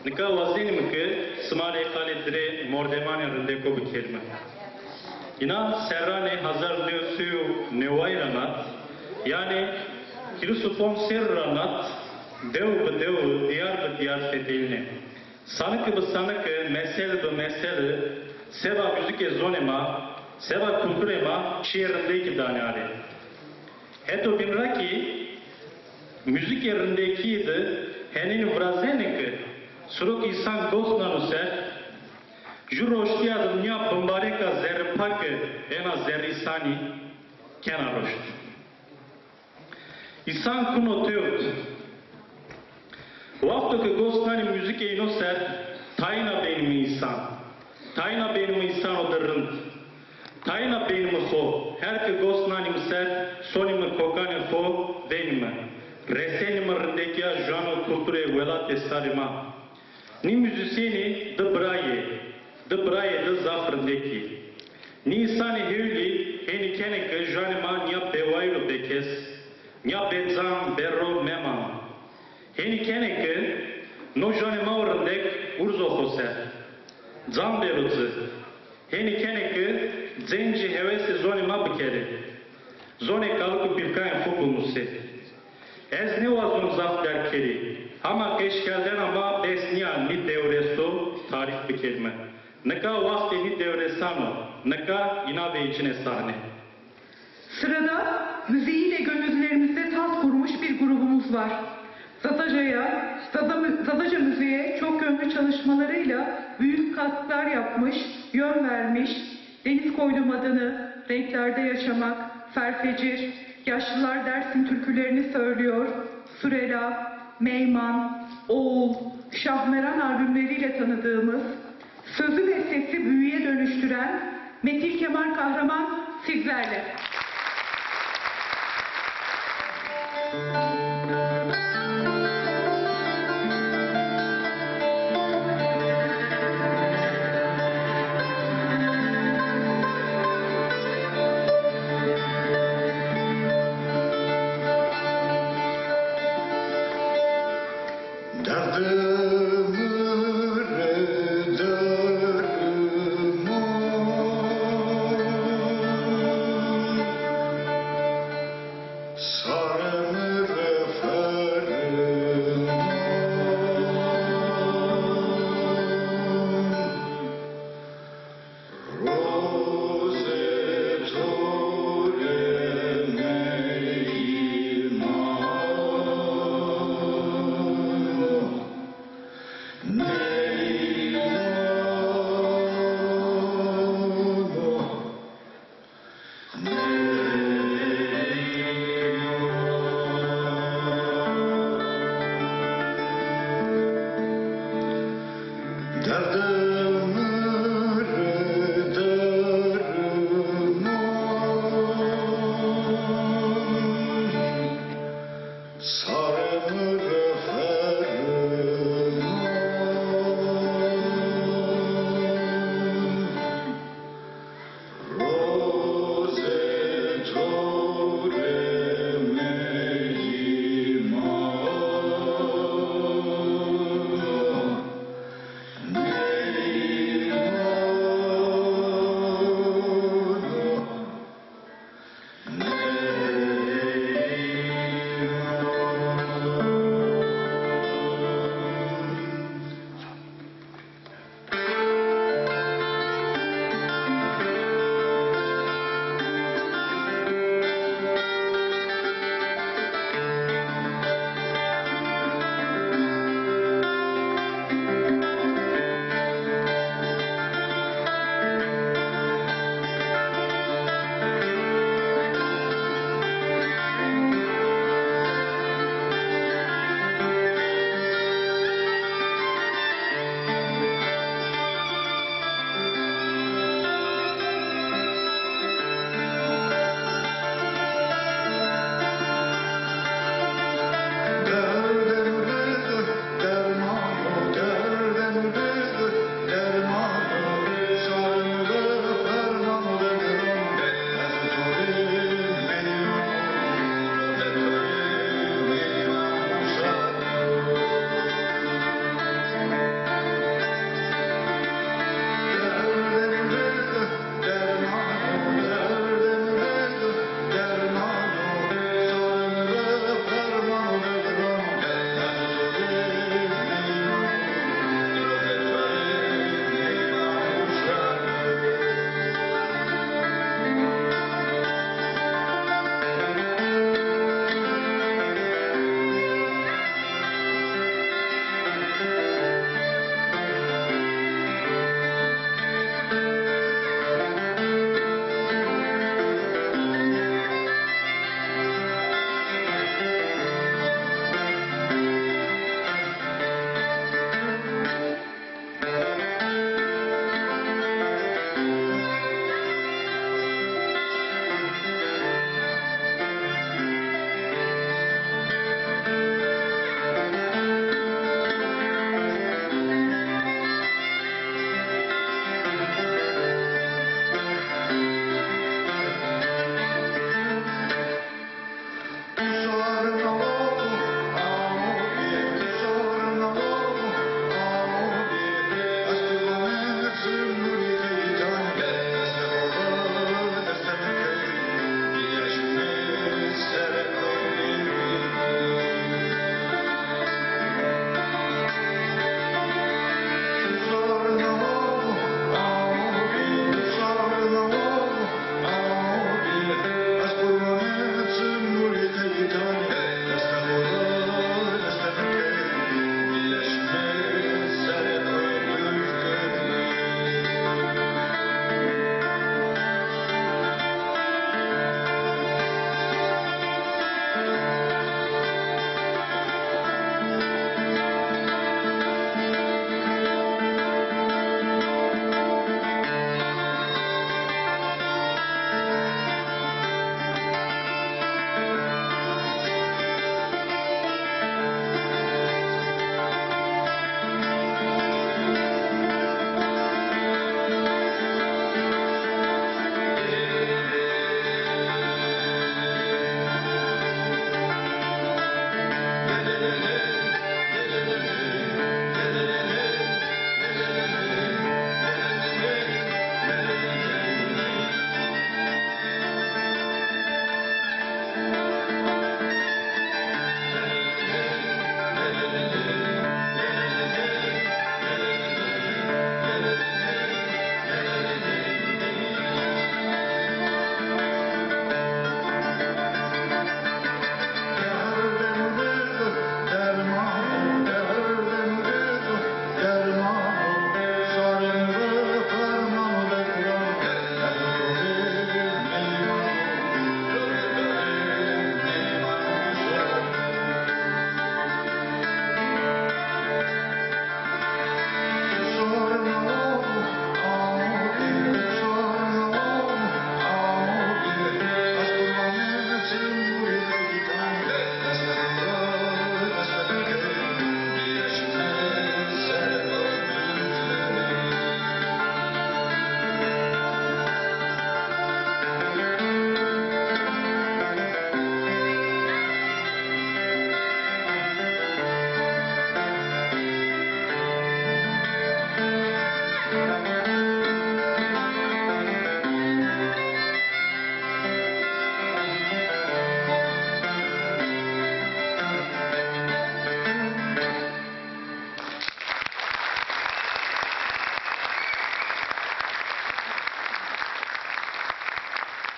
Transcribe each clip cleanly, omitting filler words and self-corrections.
Nika wazinim ki smale kaletre mordemane rinde ko bikelme. İna serrane hazar diyosuyu nevayranat yani kilusupon serranat dev diyar feteline. Sanık mesele seva müzik zonema seva kulturema şiirindeki danare. Eto binraki müzik yerindeki de henin vrazenik suruk insan gosnanuse juroştiya dünya pambareka zerpak ena zerisani kenaroşt. İnsan kunotuyut. Vakto ki gosnani müzik eynoser tayna benim insan. Tayna benim insan odarınt. Tayna benim ho. Her ki gosnani miser sonimi kokani ho benim. Resenimi rindekya jano kulture velat estarima. Ni müzisyeni de braye de zafrindeki. Ni insani hevli heni keneke janima nya bewayro bekes. Nya bedzam berro memam. Heni keneke no janima orindek urzo hoser. Zam berutzu. Heni keneke zenci hevesi zonima bikere. Zone kalıkı birkayn fukumusi. Ez ne vazun zafter keri. Ama keşkelden ama besniya ni devresto tarih bikelme. Neka vakti ni devresano. Neka inave içine sahne. Sırada müziğiyle gönüllülerimizde tas kurmuş bir grubumuz var. Zazaca müziğe çok yönlü çalışmalarıyla büyük katkılar yapmış, yön vermiş, Deniz Koydum adını, Renklerde Yaşamak, Ferfecir, Yaşlılar Dersim türkülerini söylüyor, Sürela, Meyman, Oğul, Şahmeran albümleriyle tanıdığımız, sözü ve sesi büyüye dönüştüren Metin Kemal Kahraman sizlerle.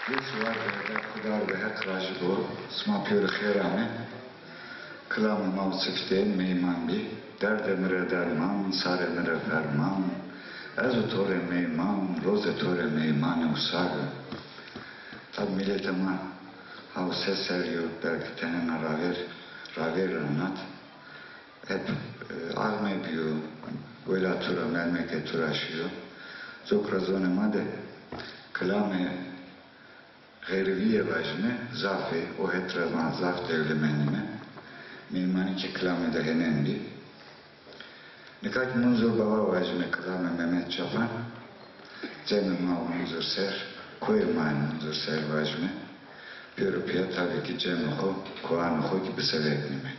Yeşvar ve kudar ve hetrajı do, smapıyor kherame, kılamı mavsifte meyman bi, derdemire derman, saremire ferman, ezu tore meyman, roze tore meyman usagı. Tabi milletime hav ses seriyor, belki tenine raver anlat. Hep ağme biyo, böyle tura, memleket turaşıyor. Zokra zonema de, kılame غيرية واجمة زافي وهترا مع زاف devlemenime mimani ki kılame de henendi. Nikak munzur baba vajme kılame Mehmet Çapan Cemil ma munzur ser koy ma munzur ser vajme Europiya tabii ki Cemil ho Kuan ho gibi seveknime.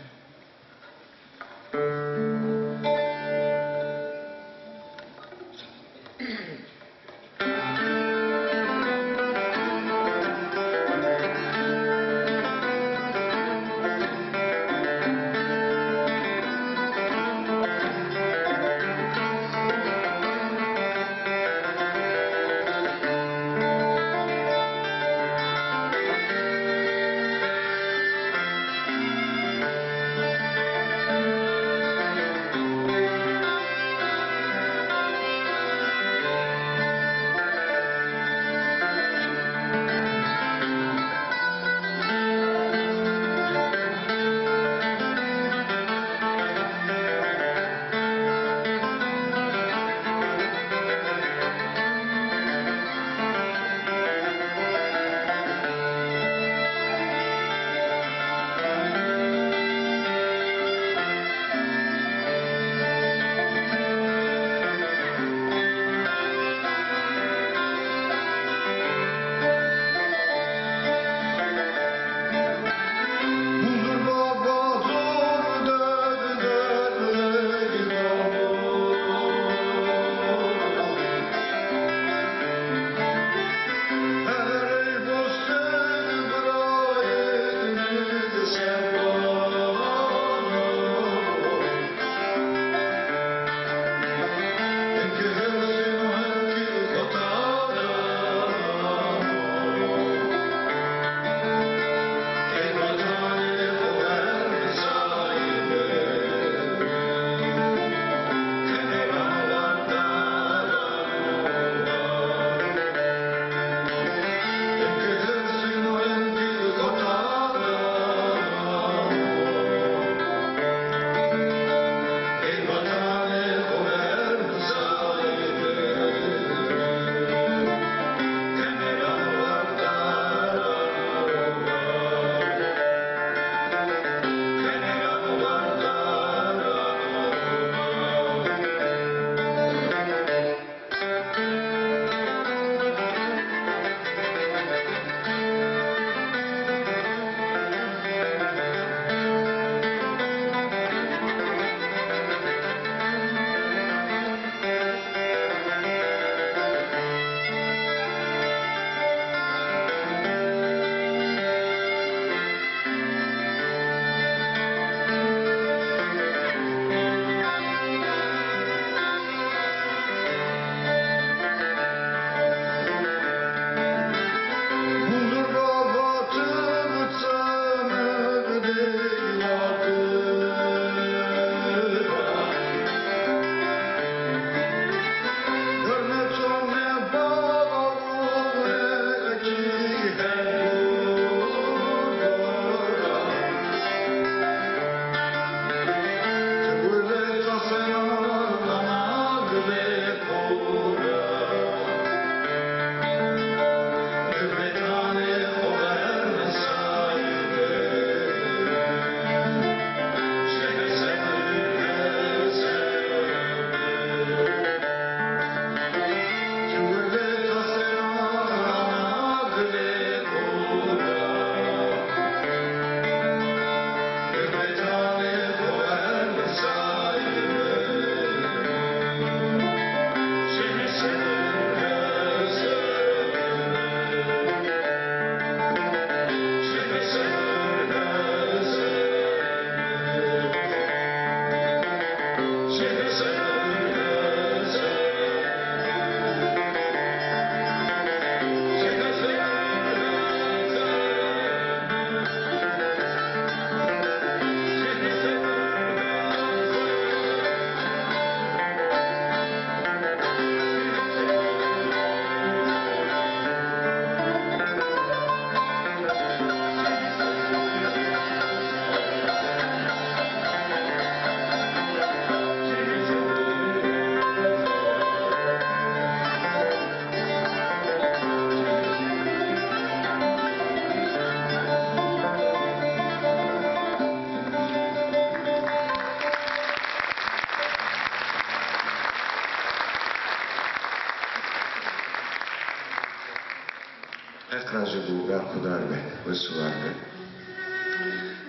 Ekracı bu Berkudar Bey ve Suvar Bey.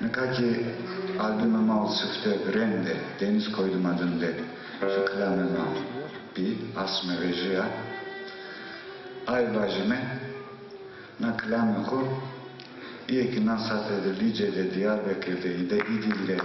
Nekaki albüme mal sıfte brende deniz koydum adında şu klamema bir asme vejiya ay vajime na klamehu iyi ki nasatede Lice'de Diyarbakır'da İde İdil'de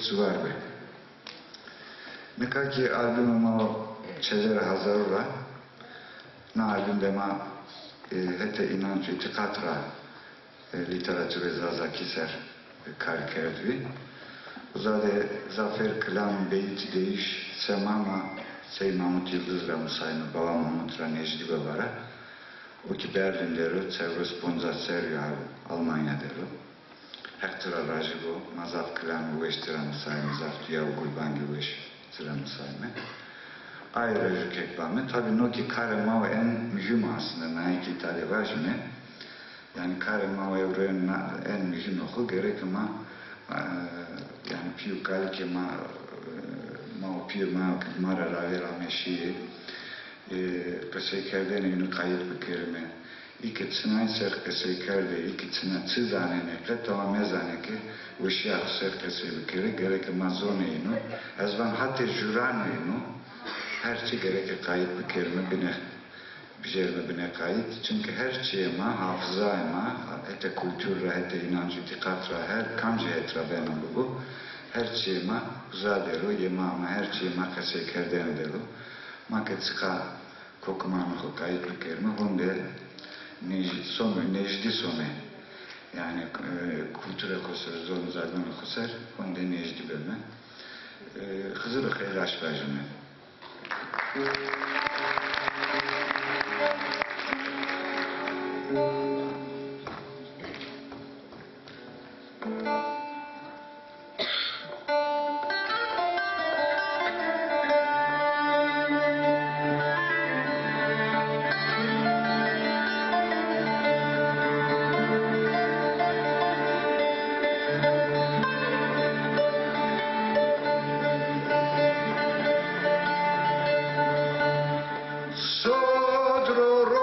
Suvar Bey. Nekaki albümüme çezer hazırla. Na albümde ma hete inanç itikatra literatüre zaza kiser karikeredvi. Uzade zafer kılan beyt değiş semama Sey Mahmut Yıldız'la Musay'ın baba Mahmut'la Necdi Babara. O ki Berlin'de Çevre Sponzatserya Almanya dero. Hektora Rajibo, Mazat Kılan Uveş Tıranı Sayın, Zaftiya Gulbangi Uveş Tıranı Sayın. ayrıca keklame. Tabii noki karema en mühim aslında naiki tali vajme. Yani karema evrenin en mühim oku gerek ama yani più calche ma più mara ravera meşi kasay kerdene yunu kayıt bükürme. İki tınay ser kasay kerde iki tınay çizane ne tamam mezane ki uşak ser kasay bükürü gerek ama zone yunu ezvan hatta juran yunu her şey gerek kayıt bükürme bine bijerme bine kayıt çünkü her şeye ma hafıza ma ete kültürre ete inancı dikatra her kamcı etra benim bu her şeye ma zadero yema ma her şeye ma kasay kerdene delu ma ketska kokumanı kayıt bükürme honde necdi some yani kültüre kusur zonu zagonu kusur honde necdi bölme hızır xeylaş bajime Sodro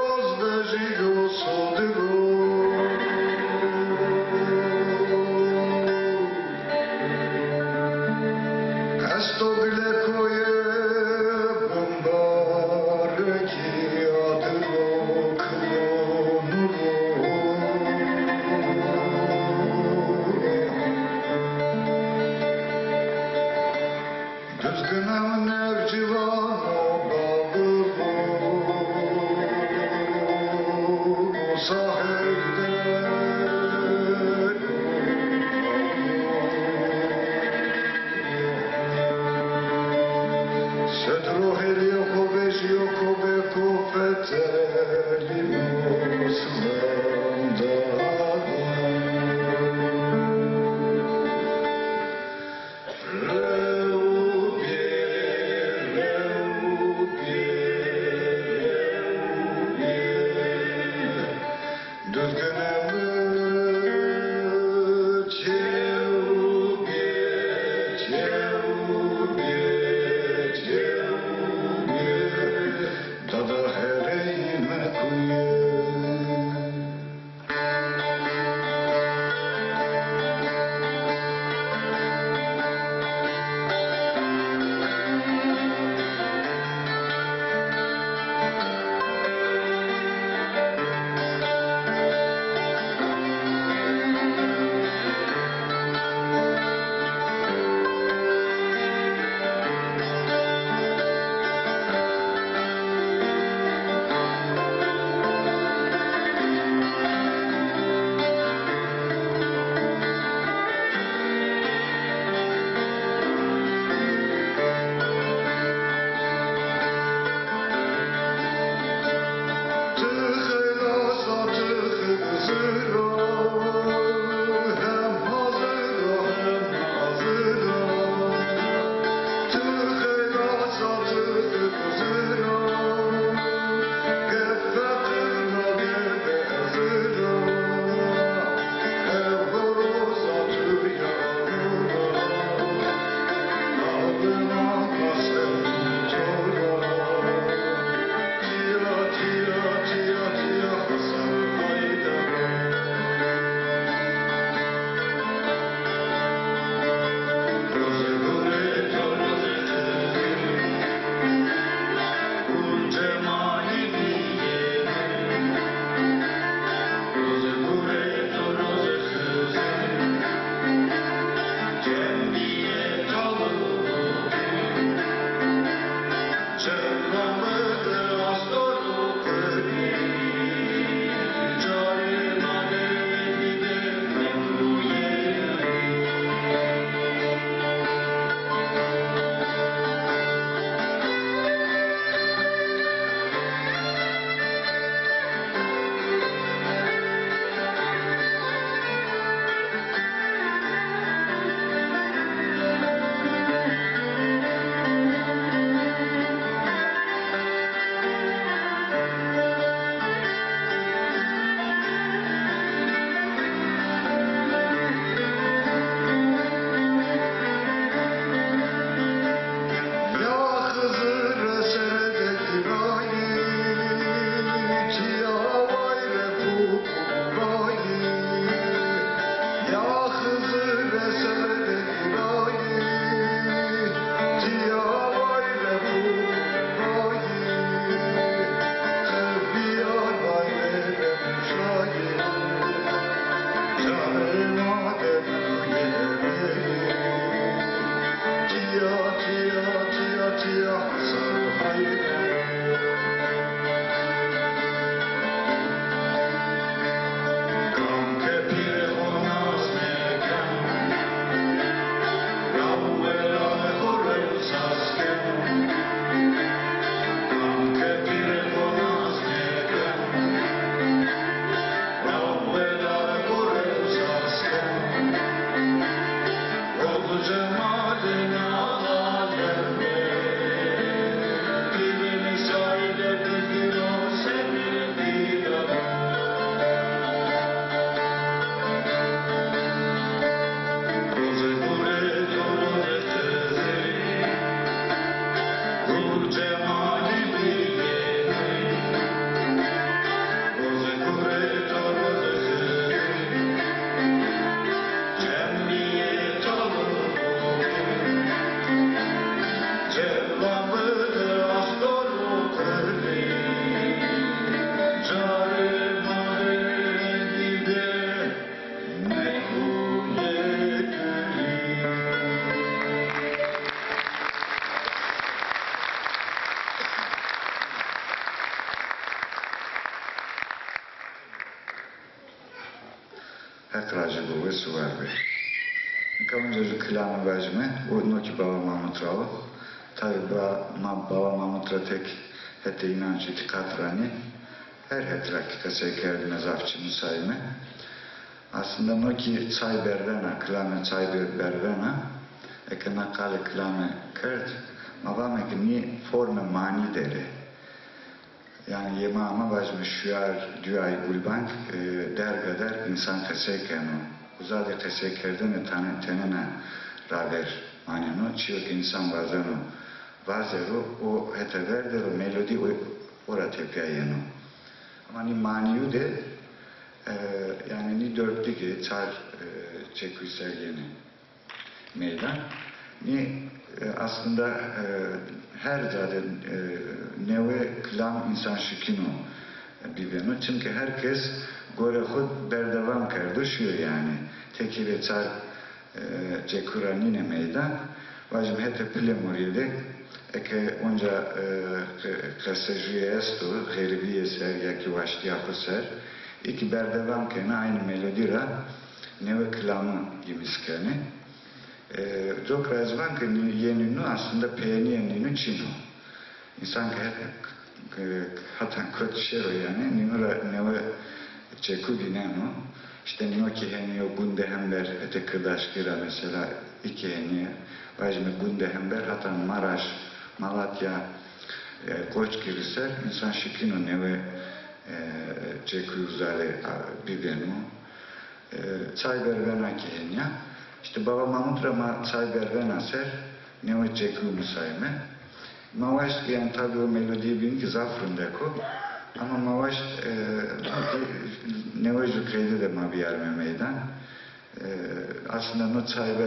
Kamuncacı kılamı vajme, o noki baba mamutrao. Tabi baba mamutra tek hete inanç itikatrani. Her rakika sekerdi nazafçı musayime. Aslında noki çay bervena, kılame çay bervena, ekena kale kılame kert, mavame ki ni forme mani deri. Yani yemama vajme şuar düay gulbank dergader insan tesekenu. Uzade tesekerden tenene raver maneno, çiyok insan vazenu vazeru o hete verder o melodi ora tepyayenu. Ama ni maniyu de yani ni dörtlüge çar çekü sergeni meydan. Ni aslında her zaten neve klam insan şükünü bibenu. Çünkü herkes gore hud berdevam kardışıyor yani. Teki ve çar çekura nine meydan. Vajim hete pile moriyede eke onca kasajüye estu, geribiye ser ya ki vaştiyakı ser. İki berdevam kene aynı melodira neve klamı gimiskeni. Çok razvan ki yeninu aslında peyni yeninu çinu. İnsan ki hatan kötüşero yani neve çeku binenu. İşte niyo ki heniyo gunde hember ete kırdaşkira mesela iki heniye. Vajme gunde hember hatan Maraş, Malatya, Koç giriser. İnsan şikino neve çeku uzare bibenu. Çay bervena ki henya. İşte Baba Mamutra çay bervena ser. Neve çeku musayme. Mavaş yani tabi o melodiyi bilin ki zafrındeko. Ama mavaş neve jukreydi de ma bir yerme meydan. Aslında no çay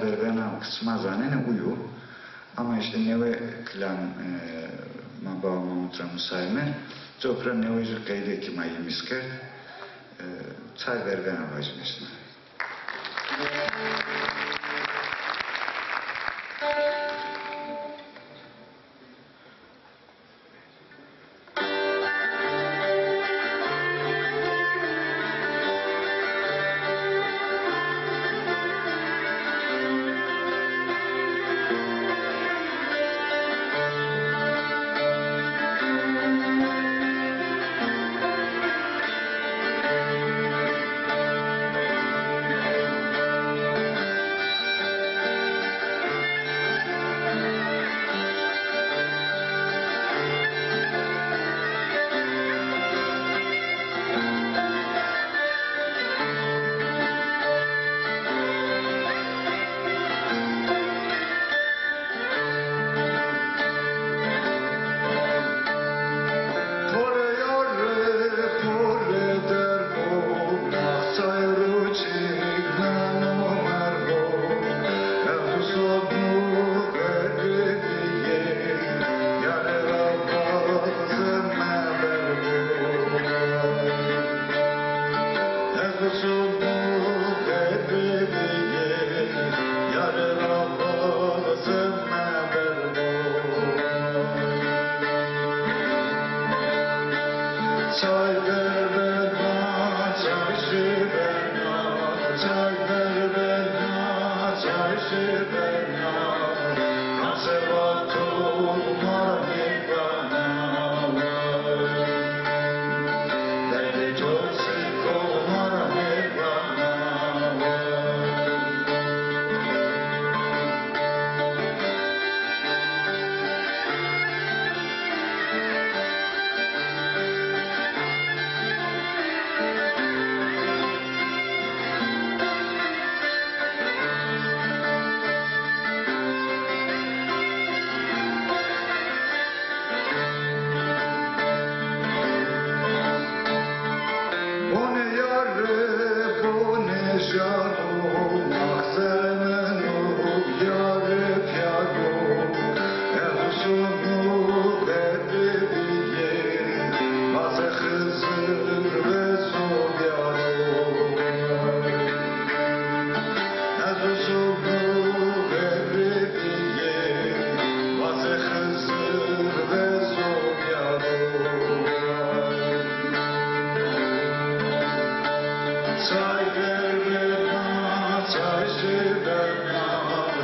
bervena kısma zanene uyu. Ama işte neve klan ma Baba Mamutra musayme. Çokra neve jukreydi ki ma yemisker. Çay bervena vajmeşna.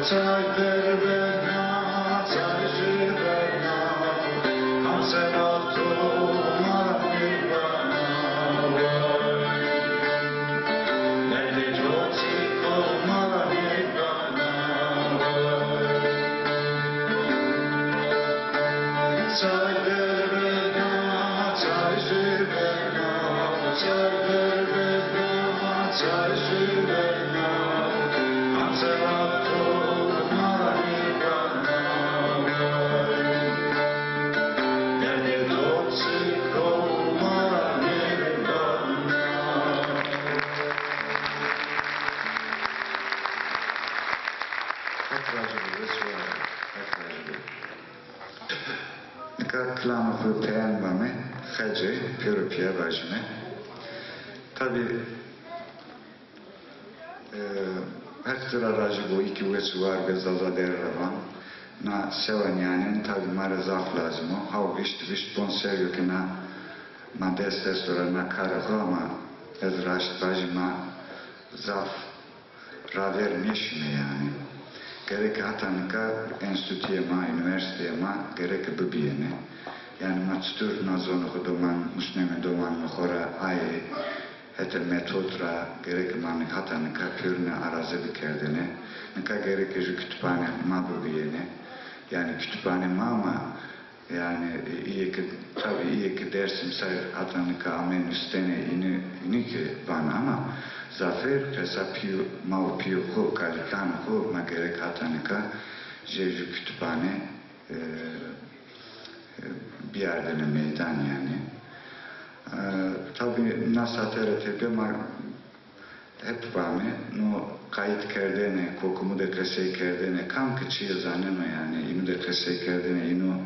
çay ver bana, çaycı bana, kanseratı maranir bana. Nerede çoğu maranir bana. Çay ver bana, çaycı bana, çay ver bana, çaycı bana, kanseratı maranir bana. Nerede çoğu maranir bana. Hep racılı ve suara, hep racılı. Klamı peyanmame, hacı, pürüpye vajme. Tabi her sıra racı bu iki ve suar ve zaza derravan. Na sevan yani tabi mare zaf lazım o. Hav vişt bonseryo ki na ma deste sonra na karako ama ez raşt vajma zaf raver meşme yani. Gerek hatanika enstitüye ma, üniversiteye ma, gerek bibiyene. Yani ma tutur nazonu huduman, musneme doman muhora ayi, hete metodra, gerek ma hatanika pürne arazi bikerdene. Nika gerek ju kütüphane ma bibiyene. Yani kütüphane ma ama yani iyi ki dersim sayır hatanika amen üstene ini ki bana ama zafer pesa piyu mau piyu ko kalikan ko ma gerek hatanika jeju kütüphane bir yerdene meydan yani. Tabi nasatere tepe ma hep bame no kayıt kerdene kokumu de kresey kerdene kam kıçıya zaneno yani inu de kresey kerdene inu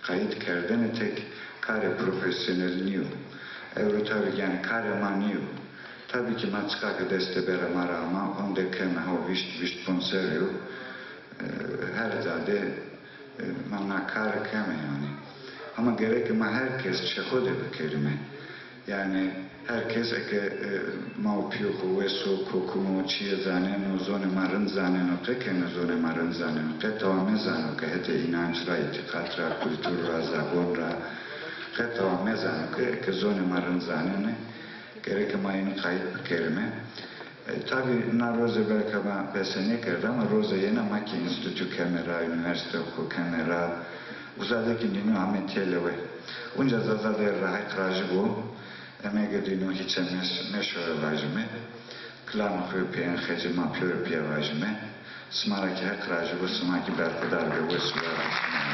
kayıt kerdene tek kare profesyoneliniyo. Evro tabi yani kare maniyo. Tabii ki matskaka deste bera mara ama onde keme ho vişt ponseryo her zade mana kare keme yani. Ama gerek ama herkes çekode bir kelime. Yani herkes eke mau piyo kuveso kokumu çiye zaneno zone marın zaneno kekene zone marın zaneno ketavame zaneno ke hete inançra itikatra kultura zagonra ketavame zaneno ke zone marın zaneno gerek ama yeni kayıt kelime. Tabi na roze belki ama besene kerdi ama roze yeni ama ki enstitü kemera, üniversite oku kemera uzadaki dini Ahmet Yelewe. Unca zazader rahat rajı bu. Emege dini hiç meşhur vajme. Klam hüpeyen hecima pürüpye vajme. Smaraki hak rajı bu smaki berkudar ve vesula vajme.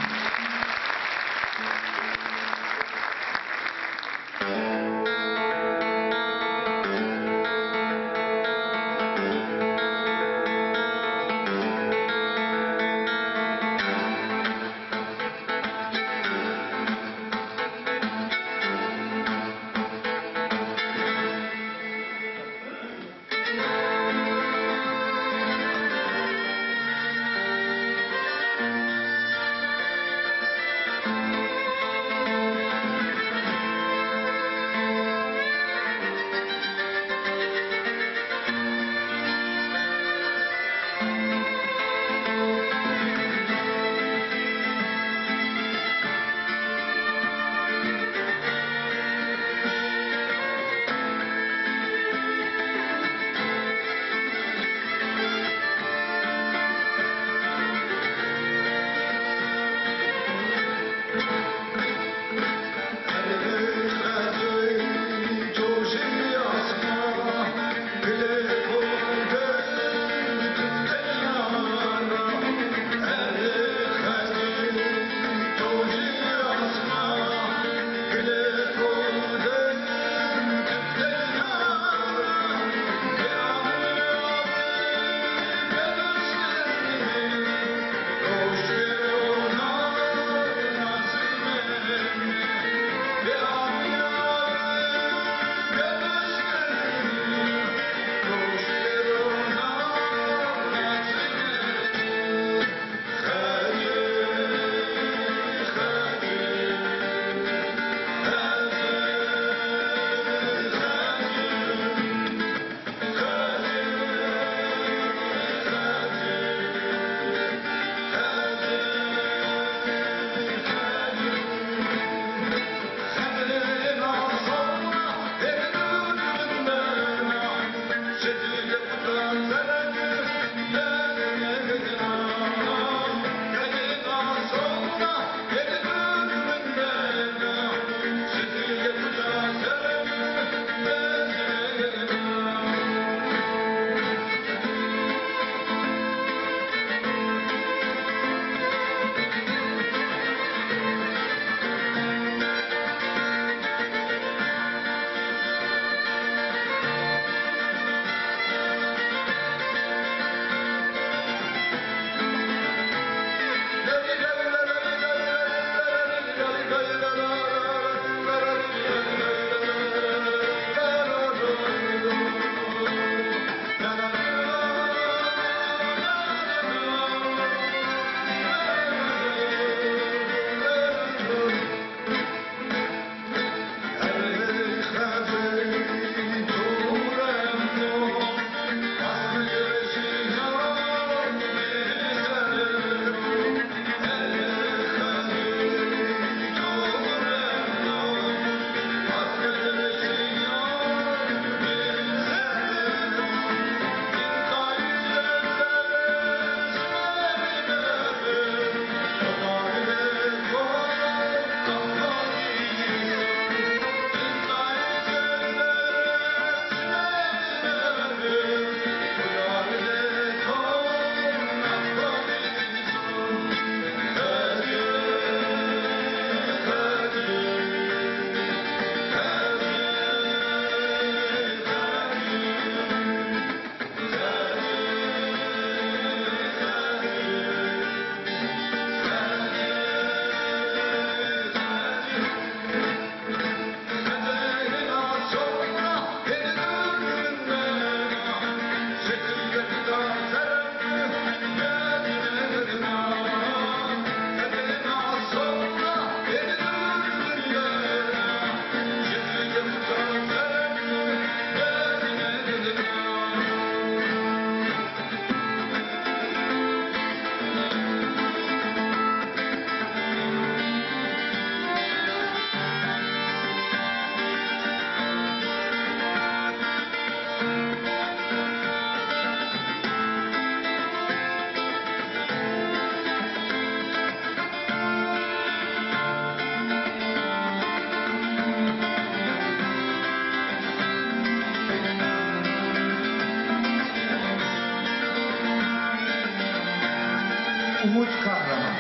Umut Kahraman.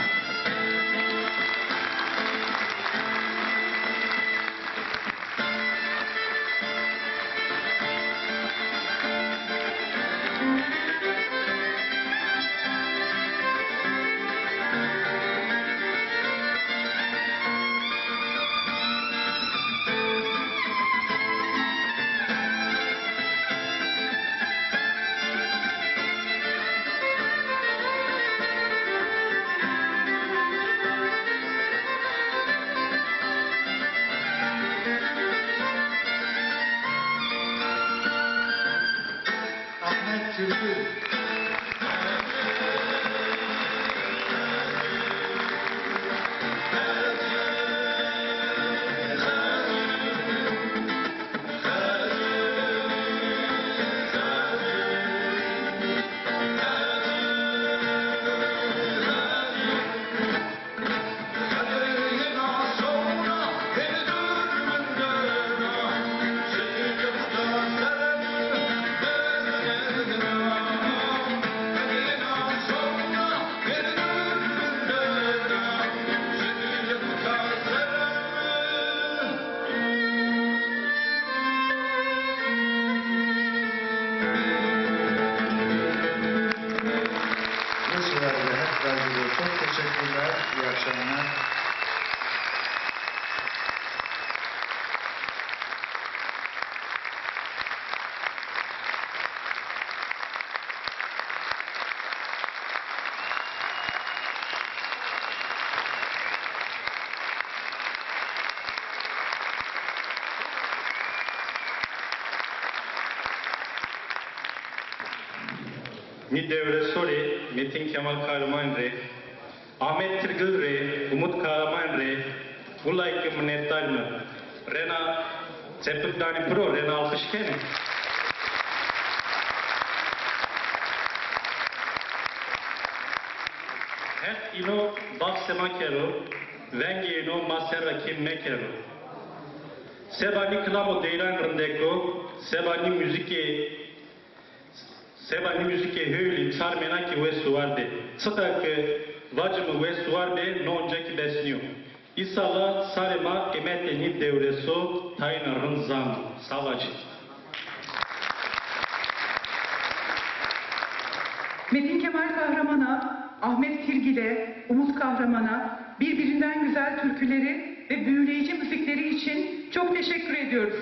Ahmet Türkü. Çok teşekkürler. İyi akşamlar. Ni Devre Sori, Metin Kemal Kahraman Re, Ahmet Tirgil Re, Umut Kahraman Re, Ulayke Mnetarma, Rena Ceputdani Pro, Rena Alkışkene. Het ino baksema kero, vengi ino masera kim mekero. Sebani klamo deyran rındeko, sebani müzike höyli çarmena ki ve suarde. Sıta ki vacımı ve suarde nonca ki besniyor. İsala sarema emeteni devreso tayna rınzan savacı. Metin Kemal Kahraman'a, Ahmet Tirgil'e, Umut Kahraman'a birbirinden güzel türküleri ve büyüleyici müzikleri için çok teşekkür ediyoruz.